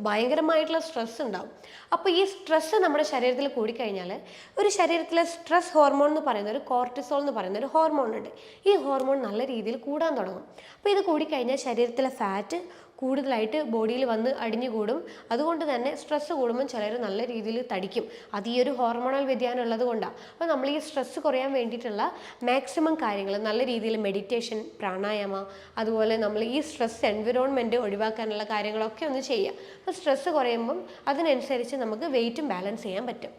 Speaker 1: ഭയങ്കരമായിട്ടുള്ള സ്ട്രെസ് ഉണ്ടാവും. അപ്പോൾ ഈ സ്ട്രെസ്സ് നമ്മുടെ ശരീരത്തിൽ കൂടിക്കഴിഞ്ഞാൽ ഒരു ശരീരത്തിലെ സ്ട്രെസ് ഹോർമോൺ എന്ന് പറയുന്ന ഒരു കോർട്ടിസോൾ എന്ന് പറയുന്ന ഒരു ഹോർമോൺ ഉണ്ട്. ഈ ഹോർമോൺ നല്ല രീതിയിൽ കൂടാൻ തുടങ്ങും. അപ്പോൾ ഇത് കൂടിക്കഴിഞ്ഞാൽ ശരീരത്തിലെ ഫാറ്റ് കൂടുതലായിട്ട് ബോഡിയിൽ വന്ന് അടിഞ്ഞുകൂടും. അതുകൊണ്ട് തന്നെ സ്ട്രെസ്സ് കൂടുമ്പോൾ ചിലർ നല്ല രീതിയിൽ തടിക്കും. അത് ഈ ഒരു ഹോർമോണൽ വ്യതിയാനം ഉള്ളത് കൊണ്ടാണ്. അപ്പോൾ നമ്മൾ ഈ സ്ട്രെസ്സ് കുറയാൻ വേണ്ടിയിട്ടുള്ള മാക്സിമം കാര്യങ്ങൾ നല്ല രീതിയിൽ മെഡിറ്റേഷൻ, പ്രാണായാമ, അതുപോലെ നമ്മൾ ഈ സ്ട്രെസ് എൻവിറോൺമെൻറ്റ് ഒഴിവാക്കാനുള്ള കാര്യങ്ങളൊക്കെ ഒന്ന് ചെയ്യുക. അപ്പോൾ സ്ട്രെസ്സ് കുറയുമ്പം അതിനനുസരിച്ച് നമുക്ക് വെയിറ്റും ബാലൻസ് ചെയ്യാൻ പറ്റും.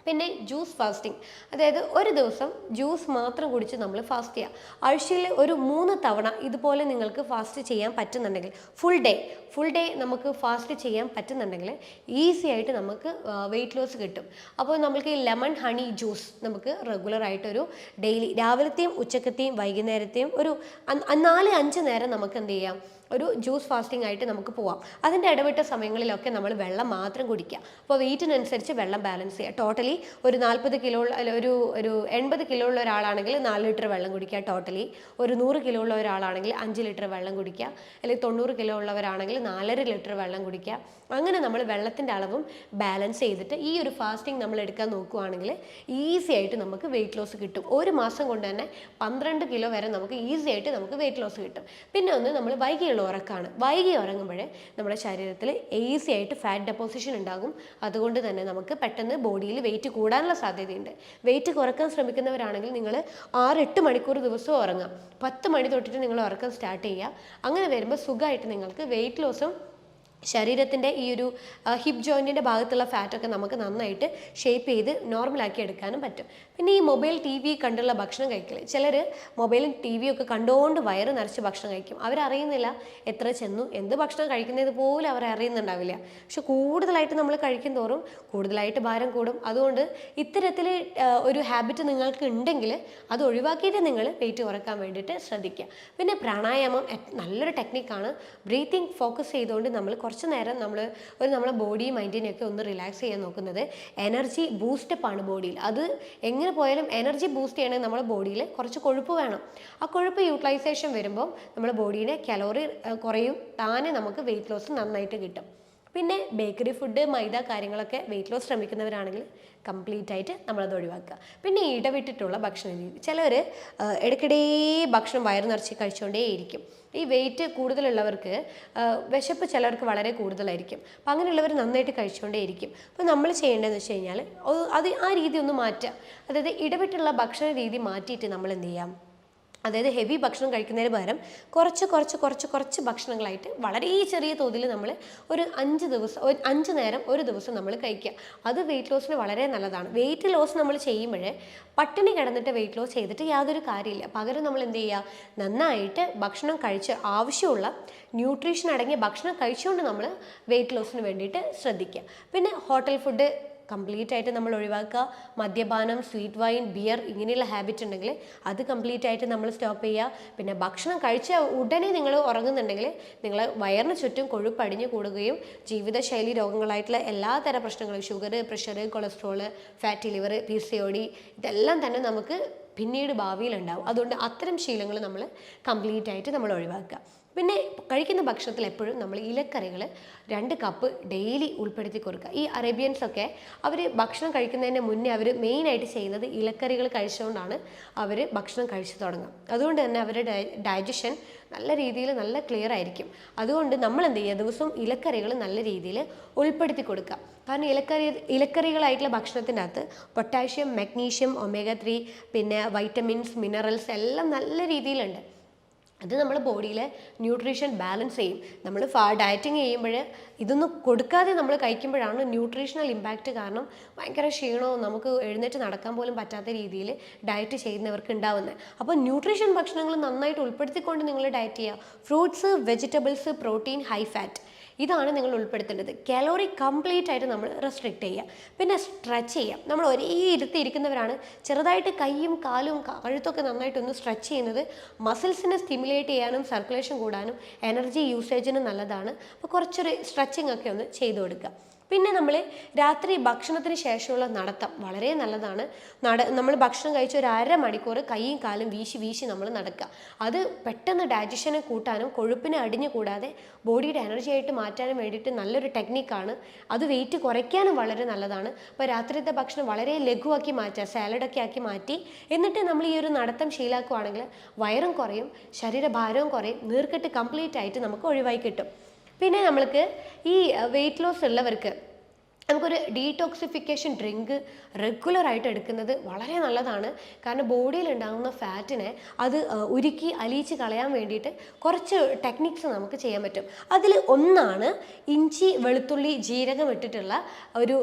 Speaker 1: പിന്നെ ജ്യൂസ് ഫാസ്റ്റിംഗ്, അതായത് ഒരു ദിവസം ജ്യൂസ് മാത്രം കുടിച്ച് നമ്മൾ ഫാസ്റ്റ് ചെയ്യുക. ആഴ്ചയിൽ ഒരു 3 തവണ ഇതുപോലെ നിങ്ങൾക്ക് ഫാസ്റ്റ് ചെയ്യാൻ പറ്റുന്നുണ്ടെങ്കിൽ, ഫുൾ ഡേ നമുക്ക് ഫാസ്റ്റ് ചെയ്യാൻ പറ്റുന്നുണ്ടെങ്കിൽ ഈസി ആയിട്ട് നമുക്ക് വെയിറ്റ് ലോസ് കിട്ടും. അപ്പോൾ നമുക്ക് ഈ ലെമൺ ഹണി ജ്യൂസ് നമുക്ക് റെഗുലറായിട്ടൊരു ഡെയിലി രാവിലത്തെയും ഉച്ചക്കത്തെയും വൈകുന്നേരത്തെയും ഒരു 4-5 നേരം നമുക്ക് എന്ത് ചെയ്യാം, ഒരു ജ്യൂസ് ഫാസ്റ്റിംഗ് ആയിട്ട് നമുക്ക് പോവാം. അതിൻ്റെ ഇടവിട്ട സമയങ്ങളിലൊക്കെ നമ്മൾ വെള്ളം മാത്രം കുടിക്കുക. അപ്പോൾ വെയിറ്റിനനുസരിച്ച് വെള്ളം ബാലൻസ് ചെയ്യുക. ടോട്ടലി ഒരു 40 കിലോ ഒരു 80 കിലോ ഉള്ള ഒരാളാണെങ്കിൽ 4 ലിറ്റർ വെള്ളം കുടിക്കുക. ടോട്ടലി ഒരു 100 കിലോ ഉള്ള ഒരാളാണെങ്കിൽ 5 ലിറ്റർ വെള്ളം കുടിക്കുക. അല്ലെങ്കിൽ 90 കിലോ ഉള്ളവരാണെങ്കിൽ 4.5 ലിറ്റർ വെള്ളം കുടിക്കുക. അങ്ങനെ നമ്മൾ വെള്ളത്തിൻ്റെ അളവും ബാലൻസ് ചെയ്തിട്ട് ഈ ഒരു ഫാസ്റ്റിംഗ് നമ്മൾ എടുക്കാൻ നോക്കുകയാണെങ്കിൽ ഈസി ആയിട്ട് നമുക്ക് വെയിറ്റ് ലോസ് കിട്ടും. ഒരു മാസം കൊണ്ട് തന്നെ 12 കിലോ വരെ നമുക്ക് ഈസി ആയിട്ട് നമുക്ക് വെയിറ്റ് ലോസ് കിട്ടും. പിന്നെ ഒന്ന് നമ്മൾ വൈകിയുള്ള ഉറക്കമാണ്. വൈകി ഉറങ്ങുമ്പോഴേ നമ്മുടെ ശരീരത്തിൽ ഈസി ആയിട്ട് ഫാറ്റ് ഡെപ്പോസിഷൻ ഉണ്ടാകും. അതുകൊണ്ട് തന്നെ നമുക്ക് പെട്ടെന്ന് ബോഡിയിൽ വെയിറ്റ് കൂടാനുള്ള സാധ്യതയുണ്ട്. വെയിറ്റ് കുറക്കാൻ ശ്രമിക്കുന്നവരാണെങ്കിൽ നിങ്ങൾ 6-8 മണിക്കൂർ ദിവസവും ഉറങ്ങാം. 10 മണി തൊട്ടിട്ട് നിങ്ങൾ ഉറക്കം സ്റ്റാർട്ട് ചെയ്യുക. അങ്ങനെ വരുമ്പോൾ സുഖമായിട്ട് നിങ്ങൾക്ക് വെയിറ്റ് ലോസും ശരീരത്തിൻ്റെ ഈ ഒരു ഹിപ്പ് ജോയിൻറ്റിൻ്റെ ഭാഗത്തുള്ള ഫാറ്റൊക്കെ നമുക്ക് നന്നായിട്ട് ഷേപ്പ് ചെയ്ത് നോർമലാക്കി എടുക്കാനും പറ്റും. പിന്നെ ഈ മൊബൈൽ ടി വി കണ്ടുള്ള ഭക്ഷണം കഴിക്കൽ, ചിലർ മൊബൈലും ടി വിയും ഒക്കെ കണ്ടുകൊണ്ട് വയറ് നിറച്ച് ഭക്ഷണം കഴിക്കും. അവരറിയുന്നില്ല എത്ര ചെന്നു, എന്ത് ഭക്ഷണം കഴിക്കുന്നത് പോലും അവർ അറിയുന്നുണ്ടാവില്ല. പക്ഷെ കൂടുതലായിട്ട് നമ്മൾ കഴിക്കും തോറും കൂടുതലായിട്ട് ഭാരം കൂടും. അതുകൊണ്ട് ഇത്തരത്തിൽ ഒരു ഹാബിറ്റ് നിങ്ങൾക്ക് ഉണ്ടെങ്കിൽ അത് ഒഴിവാക്കിയിട്ട് നിങ്ങൾ വെയിറ്റ് കുറക്കാൻ വേണ്ടിയിട്ട് ശ്രദ്ധിക്കുക. പിന്നെ പ്രാണായാമം നല്ലൊരു ടെക്നിക്കാണ്. ബ്രീത്തിങ് ഫോക്കസ് ചെയ്തുകൊണ്ട് നമ്മൾ കുറച്ച് നേരം നമ്മളെ ബോഡിയും മൈൻഡിനെയൊക്കെ ഒന്ന് റിലാക്സ് ചെയ്യാൻ നോക്കുന്നത് എനർജി ബൂസ്റ്റപ്പ് ആണ് ബോഡിയിൽ. അത് എങ്ങനെ പോയാലും എനർജി ബൂസ്റ്റ് ചെയ്യണമെങ്കിൽ നമ്മുടെ ബോഡിയിൽ കുറച്ച് കൊഴുപ്പ് വേണം. ആ കൊഴുപ്പ് യൂട്ടിലൈസേഷൻ വരുമ്പോൾ നമ്മുടെ ബോഡിയുടെ കലോറി കുറയും. താനെ നമുക്ക് വെയിറ്റ് ലോസ് നന്നായിട്ട് കിട്ടും. പിന്നെ ബേക്കറി ഫുഡ്, മൈദ കാര്യങ്ങളൊക്കെ വെയിറ്റ് ലോസ് ശ്രമിക്കുന്നവരാണെങ്കിൽ കംപ്ലീറ്റ് ആയിട്ട് നമ്മളത് ഒഴിവാക്കുക. പിന്നെ ഇടവിട്ടിട്ടുള്ള ഭക്ഷണ രീതി, ചിലർ ഇടയ്ക്കിടെ ഭക്ഷണം വയറ് നിറച്ച് കഴിച്ചുകൊണ്ടേയിരിക്കും. ഈ വെയിറ്റ് കൂടുതലുള്ളവർക്ക് വിശപ്പ് ചിലർക്ക് വളരെ കൂടുതലായിരിക്കും. അപ്പം അങ്ങനെയുള്ളവർ നന്നായിട്ട് കഴിച്ചുകൊണ്ടേയിരിക്കും. അപ്പോൾ നമ്മൾ ചെയ്യേണ്ടതെന്ന് വെച്ച് കഴിഞ്ഞാൽ ആ രീതി ഒന്ന് മാറ്റുക. അതായത് ഇടവിട്ടുള്ള ഭക്ഷണ രീതി മാറ്റിയിട്ട് നമ്മൾ എന്ത് ചെയ്യാം, അതായത് ഹെവി ഭക്ഷണം കഴിക്കുന്നതിന് പകരം കുറച്ച് ഭക്ഷണങ്ങളായിട്ട് വളരെ ചെറിയ തോതിൽ നമ്മൾ ഒരു 5 നേരം ഒരു ദിവസം നമ്മൾ കഴിക്കുക. അത് വെയിറ്റ് ലോസിന് വളരെ നല്ലതാണ്. വെയിറ്റ് ലോസ് നമ്മൾ ചെയ്യുമ്പോഴേ പട്ടിണി കിടന്നിട്ട് വെയിറ്റ് ലോസ് ചെയ്തിട്ട് യാതൊരു കാര്യമില്ല. പകരം നമ്മൾ എന്ത് ചെയ്യുക, നന്നായിട്ട് ഭക്ഷണം കഴിച്ച് ആവശ്യമുള്ള ന്യൂട്രീഷൻ അടങ്ങിയ ഭക്ഷണം കഴിച്ചുകൊണ്ട് നമ്മൾ വെയിറ്റ് ലോസിന് വേണ്ടിയിട്ട് ശ്രദ്ധിക്കുക. പിന്നെ ഹോട്ടൽ ഫുഡ് കംപ്ലീറ്റ് ആയിട്ട് നമ്മൾ ഒഴിവാക്കുക. മദ്യപാനം, സ്വീറ്റ് വൈൻ, ബിയർ ഇങ്ങനെയുള്ള ഹാബിറ്റ് ഉണ്ടെങ്കിൽ അത് കംപ്ലീറ്റ് ആയിട്ട് നമ്മൾ സ്റ്റോപ്പ് ചെയ്യുക. പിന്നെ ഭക്ഷണം കഴിച്ച ഉടനെ നിങ്ങൾ ഉറങ്ങുന്നുണ്ടെങ്കിൽ നിങ്ങൾ വയറിന് ചുറ്റും കൊഴുപ്പ് അടിഞ്ഞു കൂടുകയും ജീവിതശൈലി രോഗങ്ങളായിട്ടുള്ള എല്ലാ തരം പ്രശ്നങ്ങളും, sugar, pressure, cholesterol, fatty liver, PCOD ഇതെല്ലാം തന്നെ നമുക്ക് പിന്നീട് ഭാവിയിൽ ഉണ്ടാവും. അതുകൊണ്ട് അത്തരം ശീലങ്ങൾ നമ്മൾ കംപ്ലീറ്റ് ആയിട്ട് നമ്മൾ ഒഴിവാക്കുക. പിന്നെ കഴിക്കുന്ന ഭക്ഷണത്തിൽ എപ്പോഴും നമ്മൾ ഇലക്കറികൾ 2 കപ്പ് ഡെയിലി ഉൾപ്പെടുത്തി കൊടുക്കുക. ഈ അറേബ്യൻസൊക്കെ അവർ ഭക്ഷണം കഴിക്കുന്നതിന് മുന്നേ അവർ മെയിനായിട്ട് ചെയ്യുന്നത് ഇലക്കറികൾ കഴിച്ചുകൊണ്ടാണ് അവർ ഭക്ഷണം കഴിച്ചു തുടങ്ങുക. അതുകൊണ്ട് തന്നെ അവരുടെ ഡൈജഷൻ നല്ല രീതിയിൽ നല്ല ക്ലിയർ ആയിരിക്കും. അതുകൊണ്ട് നമ്മൾ എന്ത് ചെയ്യുക, ദിവസവും ഇലക്കറികൾ നല്ല രീതിയിൽ ഉൾപ്പെടുത്തി കൊടുക്കുക. കാരണം ഇലക്കറികളായിട്ടുള്ള ഭക്ഷണത്തിൻ്റെ അകത്ത് പൊട്ടാഷ്യം, മഗ്നീഷ്യം, ഒമേഗ 3 പിന്നെ വൈറ്റമിൻസ്, മിനറൽസ് എല്ലാം നല്ല രീതിയിലുണ്ട്. അത് നമ്മുടെ ബോഡിയിലെ ന്യൂട്രീഷൻ ബാലൻസ് ചെയ്യും. നമ്മൾ ഡയറ്റിങ് ചെയ്യുമ്പോൾ ഇതൊന്നും കൊടുക്കാതെ നമ്മൾ കഴിക്കുമ്പോഴാണ് ന്യൂട്രീഷണൽ ഇമ്പാക്റ്റ് കാരണം ഭയങ്കര ക്ഷീണവും നമുക്ക് എഴുന്നേറ്റ് നടക്കാൻ പോലും പറ്റാത്ത രീതിയിൽ ഡയറ്റ് ചെയ്യുന്നവർക്ക് ഉണ്ടാവുന്നത്. അപ്പോൾ ന്യൂട്രീഷൻ ഭക്ഷണങ്ങൾ നന്നായിട്ട് ഉൾപ്പെടുത്തിക്കൊണ്ട് നിങ്ങൾ ഡയറ്റ് ചെയ്യുക. Fruits, vegetables, protein, high fat ഇതാണ് നിങ്ങൾ ഉൾപ്പെടുത്തേണ്ടത്. കാലോറി കംപ്ലീറ്റ് ആയിട്ട് നമ്മൾ റെസ്ട്രിക്റ്റ് ചെയ്യുക. പിന്നെ സ്ട്രെച്ച് ചെയ്യാം. നമ്മൾ ഒരേ ഇരിക്കുന്നവരാണ്, ചെറുതായിട്ട് കൈയും കാലും കഴുത്തൊക്കെ നന്നായിട്ടൊന്ന് സ്ട്രെച്ച് ചെയ്യുന്നത് മസിൽസിനെ സ്റ്റിമുലേറ്റ് ചെയ്യാനും സർക്കുലേഷൻ കൂടാനും എനർജി യൂസേജിനും നല്ലതാണ്. അപ്പോൾ കുറച്ചൊരു സ്ട്രെച്ചിങ് ഒക്കെ ഒന്ന് ചെയ്തു കൊടുക്കുക. പിന്നെ നമ്മൾ രാത്രി ഭക്ഷണത്തിന് ശേഷമുള്ള നടത്തം വളരെ നല്ലതാണ്. നമ്മൾ ഭക്ഷണം കഴിച്ച ഒരു 1/2 മണിക്കൂർ കൈയും കാലും വീശി നമ്മൾ നടക്കുക. അത് പെട്ടെന്ന് ഡൈജഷനെ കൂട്ടാനും കൊഴുപ്പിനെ അടിഞ്ഞു കൂടാതെ ബോഡിയുടെ എനർജി ആയിട്ട് മാറ്റാനും വേണ്ടിയിട്ട് നല്ലൊരു ടെക്നിക്കാണ്. അത് വെയിറ്റ് കുറയ്ക്കാനും വളരെ നല്ലതാണ്. അപ്പോൾ രാത്രിത്തെ ഭക്ഷണം വളരെ ലഘുവാക്കി മാറ്റുക, സാലഡൊക്കെ ആക്കി മാറ്റി എന്നിട്ട് നമ്മൾ ഈ ഒരു നടത്തം ശീലാക്കുകയാണെങ്കിൽ വയറും കുറയും, ശരീരഭാരവും കുറയും, നീർക്കെട്ട് കംപ്ലീറ്റ് ആയിട്ട് നമുക്ക് ഒഴിവായി കിട്ടും. പിന്നെ നമ്മൾക്ക് ഈ വെയിറ്റ് ലോസ് ഉള്ളവർക്ക് നമുക്കൊരു ഡീടോക്സിഫിക്കേഷൻ ഡ്രിങ്ക് റെഗുലറായിട്ട് എടുക്കുന്നത് വളരെ നല്ലതാണ്. കാരണം ബോഡിയിൽ ഉണ്ടാകുന്ന ഫാറ്റിനെ അത് ഉരുക്കി അലിയിച്ച് കളയാൻ വേണ്ടിയിട്ട് കുറച്ച് ടെക്നിക്സ് നമുക്ക് ചെയ്യാൻ പറ്റും. അതിൽ ഒന്നാണ് ഇഞ്ചി വെളുത്തുള്ളി ജീരകം ഇട്ടിട്ടുള്ള ഒരു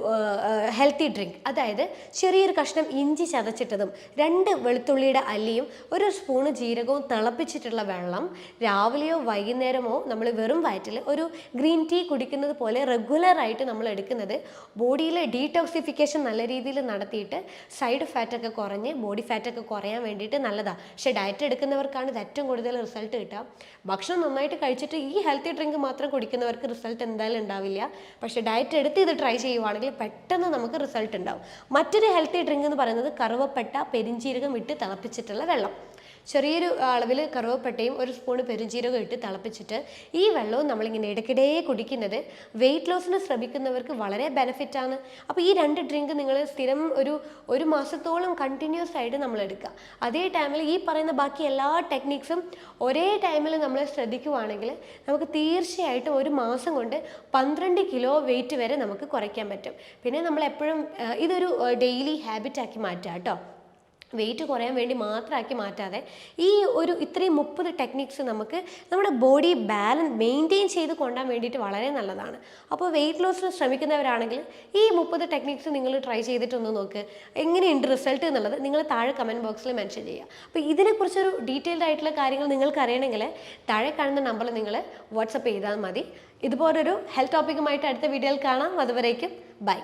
Speaker 1: ഹെൽത്തി ഡ്രിങ്ക്. അതായത് ചെറിയൊരു കഷ്ണം ഇഞ്ചി ചതച്ചിട്ടതും 2 വെളുത്തുള്ളിയുടെ അല്ലിയും 1 സ്പൂണ് ജീരകവും തിളപ്പിച്ചിട്ടുള്ള വെള്ളം രാവിലെയോ വൈകുന്നേരമോ നമ്മൾ വെറും വയറ്റിൽ ഒരു ഗ്രീൻ ടീ കുടിക്കുന്നത് പോലെ റെഗുലറായിട്ട് നമ്മൾ എടുക്കുന്നത് ബോഡിയിലെ ഡീടോക്സിഫിക്കേഷൻ നല്ല രീതിയിൽ നടത്തിയിട്ട് സൈഡ് ഫാറ്റൊക്കെ കുറഞ്ഞ് ബോഡി ഫാറ്റൊക്കെ കുറയാൻ വേണ്ടിയിട്ട് നല്ലതാണ്. പക്ഷേ ഡയറ്റ് എടുക്കുന്നവർക്കാണ് ഇത് ഏറ്റവും കൂടുതൽ റിസൾട്ട് കിട്ടുക. ഭക്ഷണം നന്നായിട്ട് കഴിച്ചിട്ട് ഈ ഹെൽത്തി ഡ്രിങ്ക് മാത്രം കുടിക്കുന്നവർക്ക് റിസൾട്ട് എന്തായാലും ഉണ്ടാവില്ല. പക്ഷേ ഡയറ്റ് എടുത്ത് ഇത് ട്രൈ ചെയ്യുവാണെങ്കിൽ പെട്ടെന്ന് നമുക്ക് റിസൾട്ട് ഉണ്ടാവും. മറ്റൊരു ഹെൽത്തി ഡ്രിങ്ക് എന്ന് പറയുന്നത് കറുവപ്പട്ട പെരിഞ്ചീരകം ഇട്ട് തിളപ്പിച്ചിട്ടുള്ള വെള്ളം. ചെറിയൊരു അളവിൽ കറുവപ്പട്ടയും 1 സ്പൂൺ പെരുംജീരകം ഇട്ട് തിളപ്പിച്ചിട്ട് ഈ വെള്ളവും നമ്മളിങ്ങനെ ഇടയ്ക്കിടെ കുടിക്കുന്നത് വെയിറ്റ് ലോസിന് ശ്രമിക്കുന്നവർക്ക് വളരെ ബെനിഫിറ്റാണ്. അപ്പോൾ ഈ 2 ഡ്രിങ്ക് നിങ്ങൾ സ്ഥിരം ഒരു മാസത്തോളം കണ്ടിന്യൂസ് ആയിട്ട് നമ്മൾ എടുക്കുക. അതേ ടൈമിൽ ഈ പറയുന്ന ബാക്കി എല്ലാ ടെക്നിക്സും ഒരേ ടൈമിൽ നമ്മൾ ശ്രദ്ധിക്കുവാണെങ്കിൽ നമുക്ക് തീർച്ചയായിട്ടും ഒരു മാസം കൊണ്ട് 12 കിലോ വെയിറ്റ് വരെ നമുക്ക് കുറയ്ക്കാൻ പറ്റും. പിന്നെ നമ്മൾ എപ്പോഴും ഇതൊരു ഡെയിലി ഹാബിറ്റാക്കി മാറ്റുക കേട്ടോ. വെയിറ്റ് കുറയാൻ വേണ്ടി മാത്രമാക്കി മാറ്റാതെ ഈ ഇത്രയും 30 ടെക്നിക്സ് നമുക്ക് നമ്മുടെ ബോഡി ബാലൻസ് മെയിൻറ്റെയിൻ ചെയ്ത് കൊണ്ടുപോകാൻ വേണ്ടിയിട്ട് വളരെ നല്ലതാണ്. അപ്പോൾ വെയിറ്റ് ലോസിന് ശ്രമിക്കുന്നവരാണെങ്കിൽ ഈ 30 ടെക്നിക്സ് നിങ്ങൾ ട്രൈ ചെയ്തിട്ടൊന്ന് നോക്ക്. എങ്ങനെയുണ്ട് റിസൾട്ട് എന്നുള്ളത് നിങ്ങൾ താഴെ കമൻറ്റ് ബോക്സിൽ മെൻഷൻ ചെയ്യുക. അപ്പോൾ ഇതിനെക്കുറിച്ചൊരു ഡീറ്റെയിൽഡ് ആയിട്ടുള്ള കാര്യങ്ങൾ നിങ്ങൾക്ക് അറിയണമെങ്കിൽ താഴെ കാണുന്ന നമ്പറിൽ നിങ്ങൾ വാട്സപ്പ് ചെയ്താൽ മതി. ഇതുപോലൊരു ഹെൽത്ത് ടോപ്പിക്കുമായിട്ട് അടുത്ത വീഡിയോയിൽ കാണാം. അതുവരേക്കും ബൈ.